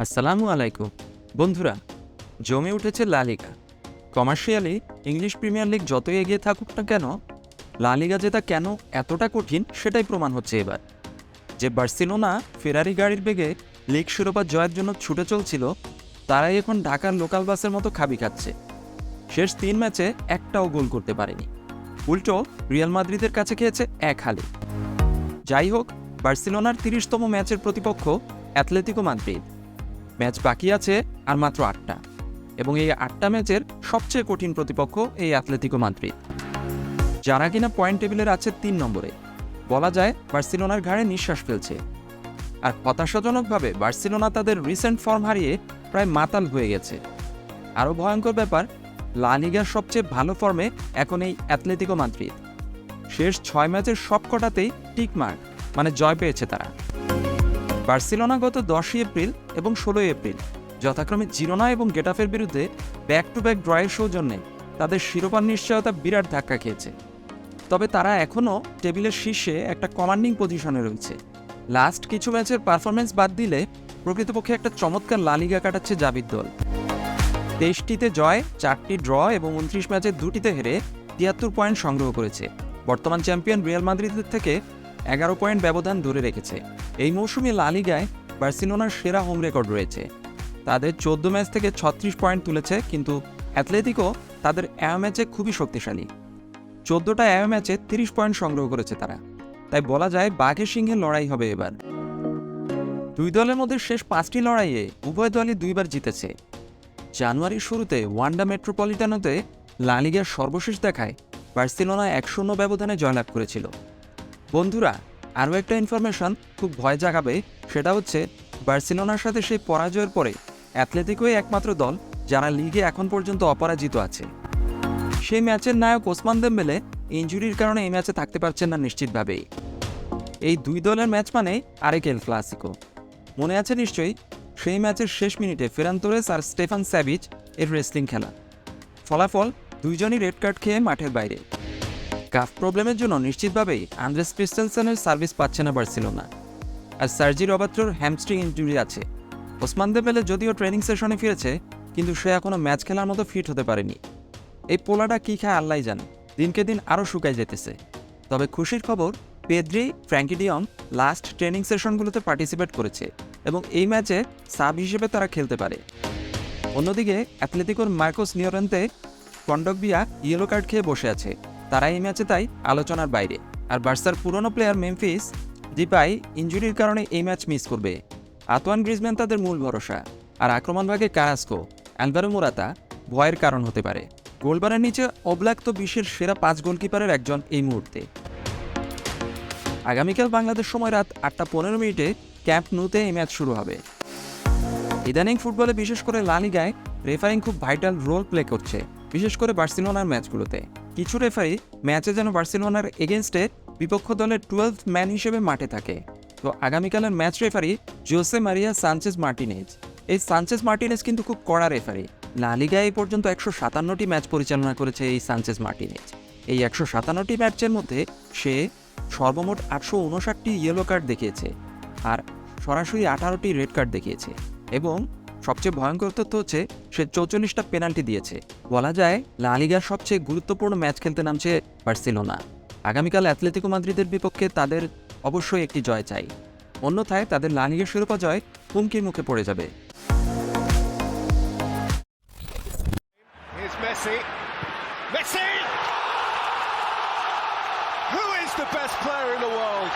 আসসালামু আলাইকুম বন্ধুরা, জমে উঠেছে লা লিগা। কমার্শিয়ালি ইংলিশ প্রিমিয়ার লিগ যতই এগিয়ে থাকুক না কেন, লা লিগা জেতা কেন এতটা কঠিন সেটাই প্রমাণ হচ্ছে এবার। যে বার্সেলোনা ফেরারি গাড়ির বেগে লিগ শিরোপা জয়ের জন্য ছুটে চলছিল, তারাই এখন ঢাকার লোকাল বাসের মতো খাবি খাচ্ছে। শেষ 3 ম্যাচে একটাও গোল করতে পারেনি, উল্টো রিয়াল মাদ্রিদের কাছে খেয়েছে 1-1। যাই হোক, বার্সেলোনার 30তম ম্যাচের প্রতিপক্ষ অ্যাথলেটিকো মাদ্রিদ। ম্যাচ বাকি আছে আর মাত্র 8টা, এবং এই 8টা ম্যাচের সবচেয়ে কঠিন প্রতিপক্ষ এই অ্যাথলেটিকো মাদ্রিদ, যারা কিনা পয়েন্ট টেবিলের আছে 3 নম্বরে। বলা যায় বার্সেলোনার ঘাড়ে নিঃশ্বাস ফেলছে। আর হতাশাজনকভাবে বার্সেলোনা তাদের রিসেন্ট ফর্ম হারিয়ে প্রায় মাতাল হয়ে গেছে। আরও ভয়ঙ্কর ব্যাপার, লা লিগার সবচেয়ে ভালো ফর্মে এখন এই অ্যাথলেটিকো মাদ্রিদ। শেষ 6 ম্যাচের সবকটাতেই টিক মার্ক, মানে জয় পেয়েছে তারা। বার্সেলোনা গত 10 এপ্রিল এবং 16 এপ্রিল যথাক্রমে জিরোনা এবং গেটাফের বিরুদ্ধে ব্যাক টু ব্যাক ড্রয়ের সৌজন্যে তাদের শিরোপার নিশ্চয়তা বিরাট ধাক্কা খেয়েছে। তবে তারা এখনও টেবিলের শীর্ষে একটা কমান্ডিং পজিশনে রয়েছে। লাস্ট কিছু ম্যাচের পারফরমেন্স বাদ দিলে প্রকৃতপক্ষে একটা চমৎকার লা লিগা কাটাচ্ছে জাবির দল। 23টিতে জয়, 4টি ড্র এবং 29 ম্যাচে 2টিতে হেরে 73 পয়েন্ট সংগ্রহ করেছে। বর্তমান চ্যাম্পিয়ন রিয়াল মাদ্রিদের থেকে 11 পয়েন্ট ব্যবধান ধরে রেখেছে। এই মৌসুমে লা লিগায় বার্সেলোনার সেরা হোম রেকর্ড রয়েছে। তাদের 14 ম্যাচ থেকে 36 পয়েন্ট তুলেছে, কিন্তু অ্যাথলেটিকো তাদের ম্যাচে খুবই শক্তিশালী। 14টা ম্যাচে 30 পয়েন্ট সংগ্রহ করেছে তারা। তাই বলা যায় বাঘের সিংহের লড়াই হবে এবার। দুই দলের মধ্যে শেষ 5টি লড়াইয়ে উভয় দলই 2বার জিতেছে। জানুয়ারির শুরুতে ওয়ান্ডা মেট্রোপলিটানোতে লা লিগার সর্বশেষ দেখায় বার্সেলোনা 1-0 ব্যবধানে জয়লাভ করেছিল। বন্ধুরা, আরও একটা ইনফরমেশন খুব ভয় জাগাবে, সেটা হচ্ছে বার্সেলোনার সাথে সেই পরাজয়ের পরে অ্যাথলেটিকোই একমাত্র দল যারা লিগে এখন পর্যন্ত অপরাজিত আছে। সেই ম্যাচের নায়ক ওসমান দেম্বেলে ইনজুরির কারণে এই ম্যাচে থাকতে পারছেন না নিশ্চিতভাবেই। এই দুই দলের ম্যাচ মানে আরেক এল ক্লাসিকো। মনে আছে নিশ্চয়ই সেই ম্যাচের শেষ মিনিটে ফেরান তোরেস আর স্টেফান স্যাভিচ এর রেসলিং খেলা। ফলাফল, দুইজনই রেড কার্ড খেয়ে মাঠের বাইরে। কাফ প্রবলেমের জন্য নিশ্চিতভাবেই আন্দ্রেস ক্রিস্টেনসেনের সার্ভিস পাচ্ছে না বার্সেলোনা। আর সার্জি রবার্টোর হ্যামস্ট্রিং ইনজুরি আছে। ওসমান দেম্বেলে যদিও ট্রেনিং সেশনে ফিরেছে, কিন্তু সে এখনও ম্যাচ খেলার মতো ফিট হতে পারেনি। এই পোলাটা কী খায় আল্লাহ জানে, দিনকে দিন আরও শুকায় যেতেছে। তবে খুশির খবর, Pedri, Frenkie de Jong last training সেশনগুলোতে পার্টিসিপেট করেছে এবং এই ম্যাচে সাব হিসেবে তারা খেলতে পারে। অন্যদিকে অ্যাথলেটিকোর মার্কোস নিওরেন্তে কন্ডকবিয়া ইয়েলো কার্ড খেয়ে বসে আছে। তারা এই ম্যাচে তাই আলোচনার বাইরে। আর বার্সার পুরনো প্লেয়ার মেমফিস ডিপাই ইনজুরির কারণে এই ম্যাচ মিস করবে। আতোয়ান গ্রিজম্যান তাদের মূল ভরসা, আর আক্রমণভাগে কারাস্কো, অ্যালভারো মোরাতা ভয়ের কারণ হতে পারে। গোলবারের নিচে ওব্লাক তো বিশ্বের সেরা 5 গোলকিপারের একজন এই মুহূর্তে। আগামীকাল বাংলাদেশ সময় রাত 8:15 ক্যাম্প নুতে এই ম্যাচ শুরু হবে। ইদানিং ফুটবলে, বিশেষ করে লা লিগায়, রেফারিং খুব ভাইটাল রোল প্লে করছে, বিশেষ করে বার্সেলোনার ম্যাচগুলোতে। কিছু রেফারি ম্যাচে যেন বার্সেলোনার এগেনস্টে বিপক্ষ দলের 12th ম্যান হিসেবে মাঠে থাকে। তো আগামীকালের ম্যাচ রেফারি জোসে মারিয়া সানচেজ মার্টিনেজ। এই সানচেজ মার্টিনেজ কিন্তু খুব কড়া রেফারি। লা লিগায় এই পর্যন্ত 157টি ম্যাচ পরিচালনা করেছে এই সানচেজ মার্টিনেজ। এই 157টি ম্যাচের মধ্যে সে সর্বমোট 859টি ইয়েলো কার্ড দেখিয়েছে, আর সরাসরি 18টি রেড কার্ড দেখিয়েছে, এবং সবচেয়ে ভয়ঙ্কর তথ্য হচ্ছে সে 44টা পেনাল্টি দিয়েছে। বলা যায় লা লিগার সবচেয়ে গুরুত্বপূর্ণ ম্যাচ খেলতে নামছে বার্সেলোনা। আগামীকাল অ্যাথলেটিকো মাদ্রিদের বিপক্ষে তাদের অবশ্যই একটি জয় চাই, অন্যথায় তাদের লা লিগার শিরোপা জয় হুমকির মুখে পড়ে যাবে। Messi! Messi! Who is the best player in the world?